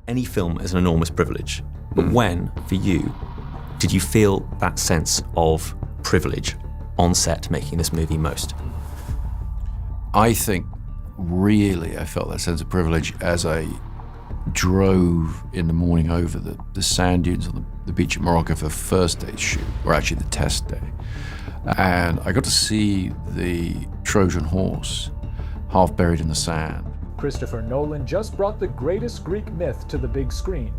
any film is an enormous privilege. But when, for you, did you feel that sense of privilege on set making this movie most? I think really I felt that sense of privilege as I drove in the morning over the sand dunes on the beach at Morocco for the first day's shoot, or actually the test day. And I got to see the Trojan horse half buried in the sand. Christopher Nolan just brought the greatest Greek myth to the big screen.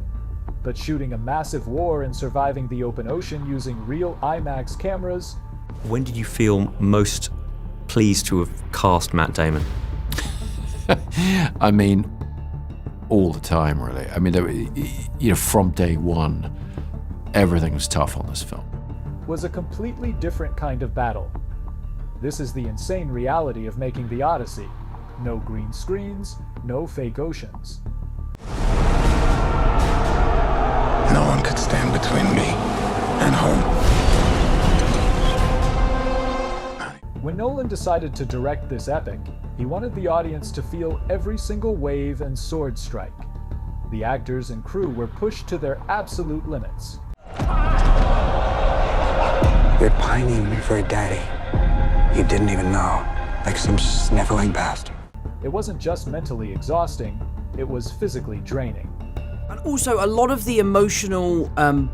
But shooting a massive war and surviving the open ocean using real IMAX cameras. When did you feel most pleased to have cast Matt Damon? I mean, all the time, really. I mean, from day one, everything was tough on this film. Was a completely different kind of battle. This is the insane reality of making the Odyssey. No green screens, no fake oceans. No one could stand between me and home. When Nolan decided to direct this epic, he wanted the audience to feel every single wave and sword strike. The actors and crew were pushed to their absolute limits. You're pining for a daddy you didn't even know, like some sniveling bastard. It wasn't just mentally exhausting, it was physically draining. And also, a lot of the emotional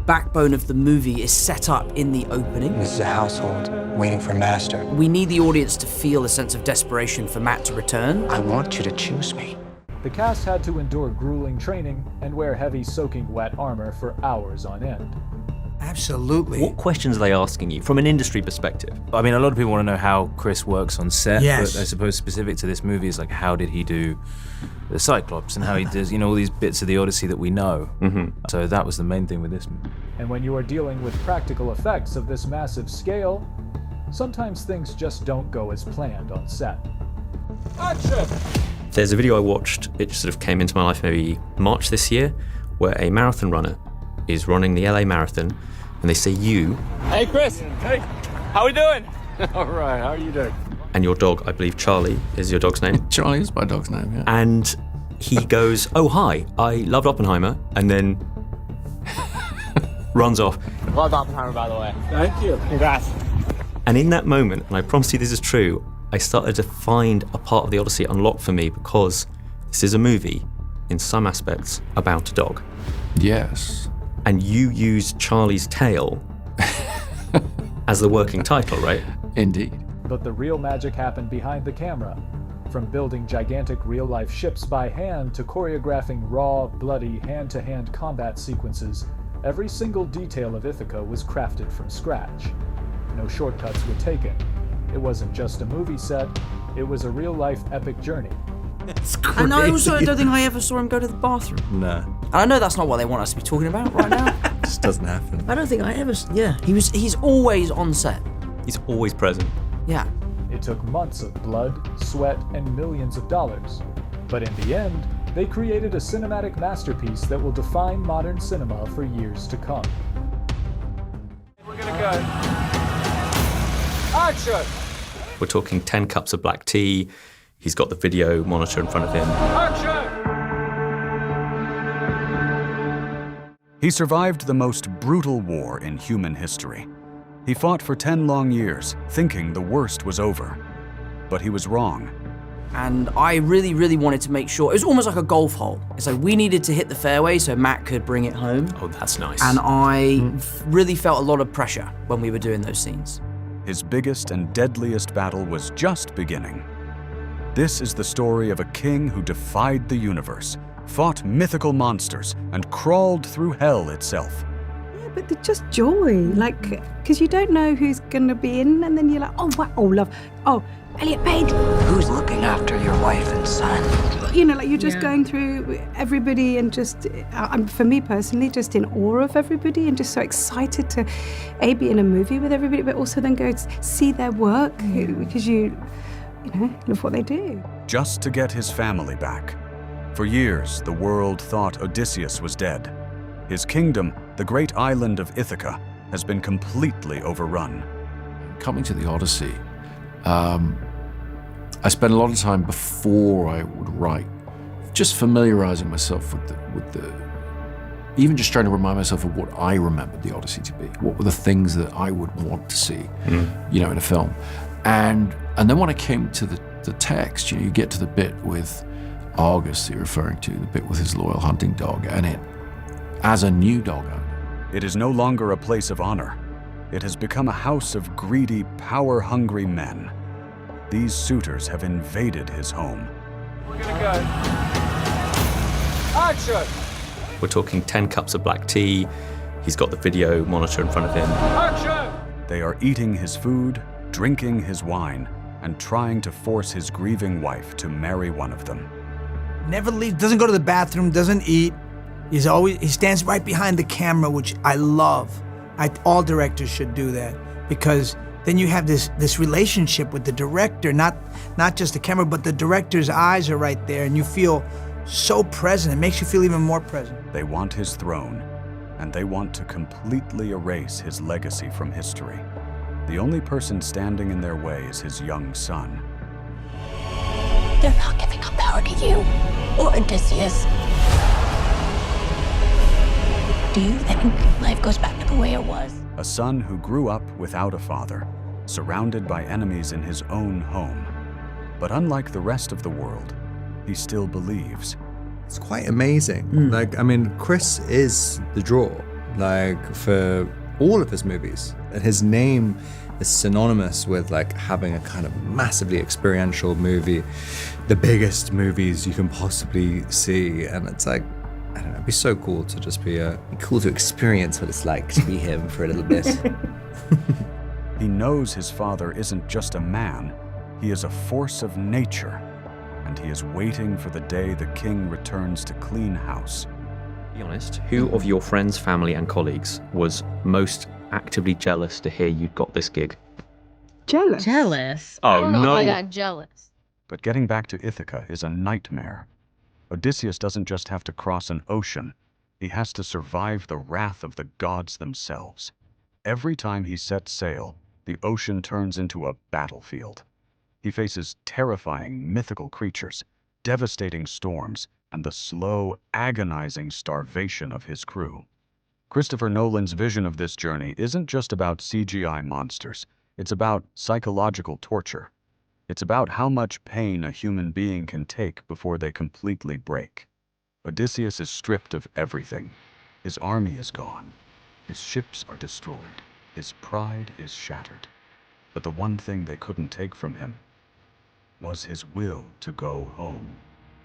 backbone of the movie is set up in the opening. This is a household waiting for master. We need the audience to feel a sense of desperation for Matt to return. I want you to choose me. The cast had to endure grueling training and wear heavy soaking wet armor for hours on end. Absolutely. What questions are they asking you from an industry perspective? I mean, a lot of people want to know how Chris works on set, Yes. but I suppose specific to this movie is like, how did he do the Cyclops and how he does, all these bits of the Odyssey that we know. So that was the main thing with this movie. And when you are dealing with practical effects of this massive scale, sometimes things just don't go as planned on set. Action! There's a video I watched, it sort of came into my life maybe March this year, where a marathon runner is running the LA Marathon, and they say you. Hey Chris, hey, how we doing? All right, how are you doing? And your dog, I believe Charlie is your dog's name. Charlie is my dog's name, yeah. And he goes, oh hi, I loved Oppenheimer, and then runs off. Love Oppenheimer, by the way. Thank you. Congrats. And in that moment, and I promise you this is true, I started to find a part of the Odyssey unlocked for me, because this is a movie, in some aspects, about a dog. Yes. And you use Charlie's tail as the working title, right? Indeed. But the real magic happened behind the camera. From building gigantic real-life ships by hand to choreographing raw, bloody, hand-to-hand combat sequences, every single detail of Ithaca was crafted from scratch. No shortcuts were taken. It wasn't just a movie set, it was a real-life epic journey. It's crazy. And I also don't think I ever saw him go to the bathroom. No. And I know that's not what they want us to be talking about right now. Just doesn't happen. I don't think I ever, he's always on set. He's always present. Yeah. It took months of blood, sweat, and millions of dollars. But in the end, they created a cinematic masterpiece that will define modern cinema for years to come. We're gonna go. Action! We're talking 10 cups of black tea. He's got the video monitor in front of him. Action! He survived the most brutal war in human history. He fought for 10 long years, thinking the worst was over. But he was wrong. And I really, really wanted to make sure, it was almost like a golf hole. It's like we needed to hit the fairway so Matt could bring it home. Oh, that's nice. And I really felt a lot of pressure when we were doing those scenes. His biggest and deadliest battle was just beginning. This is the story of a king who defied the universe, fought mythical monsters, and crawled through hell itself. Yeah, but they're just joy, like, because you don't know who's going to be in, and then you're like, oh, wow, oh, love, oh, Elliot Page. Who's looking after your wife and son? You know, like you're just going through everybody and just, for me personally, just in awe of everybody and just so excited to, be in a movie with everybody, but also then go see their work because you love what they do. Just to get his family back. For years, the world thought Odysseus was dead. His kingdom, the great island of Ithaca, has been completely overrun. Coming to the Odyssey, I spent a lot of time before I would write just familiarizing myself with the even just trying to remind myself of what I remembered the Odyssey to be. What were the things that I would want to see, you know, in a film. And then when I came to the text, you know, you get to the bit with Argus that you're referring to, the bit with his loyal hunting dog, and it, as a new dog owner. It is no longer a place of honor. It has become a house of greedy, power-hungry men. These suitors have invaded his home. We're gonna go. Action! We're talking 10 cups of black tea. He's got the video monitor in front of him. Action! They are eating his food, drinking his wine, and trying to force his grieving wife to marry one of them. Never leaves, doesn't go to the bathroom, doesn't eat. He stands right behind the camera, which I love. All directors should do that, because then you have this relationship with the director, not just the camera, but the director's eyes are right there, and you feel so present. It makes you feel even more present. They want his throne, and they want to completely erase his legacy from history. The only person standing in their way is his young son. They're not giving up power to you or Odysseus. Do you think life goes back to the way it was? A son who grew up without a father, surrounded by enemies in his own home. But unlike the rest of the world, he still believes. It's quite amazing. Like, I mean, Chris is the draw, like, for all of his movies. And his name is synonymous with, like, having a kind of massively experiential movie, the biggest movies you can possibly see. And it's like, I don't know, it'd be so cool to just be cool to experience what it's like to be him for a little bit. He knows his father isn't just a man, he is a force of nature, and he is waiting for the day the king returns to clean house. Be honest, who of your friends, family, and colleagues was most actively jealous to hear you'd got this gig? Jealous? Jealous? Oh, I don't know no. if I got jealous. But getting back to Ithaca is a nightmare. Odysseus doesn't just have to cross an ocean, he has to survive the wrath of the gods themselves. Every time he sets sail, the ocean turns into a battlefield. He faces terrifying mythical creatures, devastating storms, and the slow, agonizing starvation of his crew. Christopher Nolan's vision of this journey isn't just about CGI monsters, it's about psychological torture. It's about how much pain a human being can take before they completely break. Odysseus is stripped of everything. His army is gone. His ships are destroyed. His pride is shattered. But the one thing they couldn't take from him was his will to go home.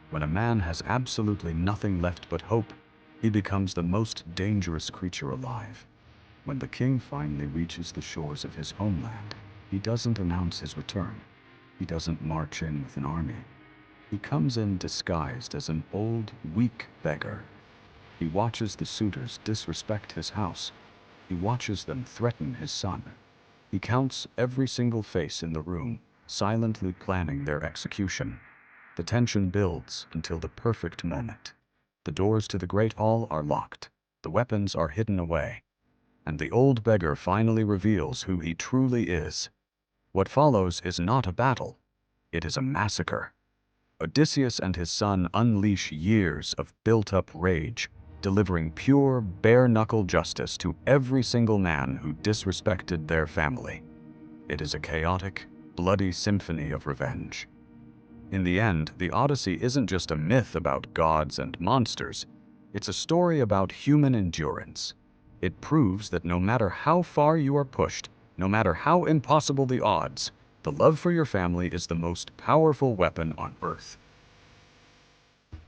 When a man has absolutely nothing left but hope, he becomes the most dangerous creature alive. When the king finally reaches the shores of his homeland, he doesn't announce his return. He doesn't march in with an army. He comes in disguised as an old, weak beggar. He watches the suitors disrespect his house. He watches them threaten his son. He counts every single face in the room, silently planning their execution. The tension builds until the perfect moment. The doors to the Great Hall are locked. The weapons are hidden away. And the old beggar finally reveals who he truly is. What follows is not a battle. It is a massacre. Odysseus and his son unleash years of built-up rage, delivering pure, bare-knuckle justice to every single man who disrespected their family. It is a chaotic, bloody symphony of revenge. In the end, the Odyssey isn't just a myth about gods and monsters. It's a story about human endurance. It proves that no matter how far you are pushed, no matter how impossible the odds, the love for your family is the most powerful weapon on Earth.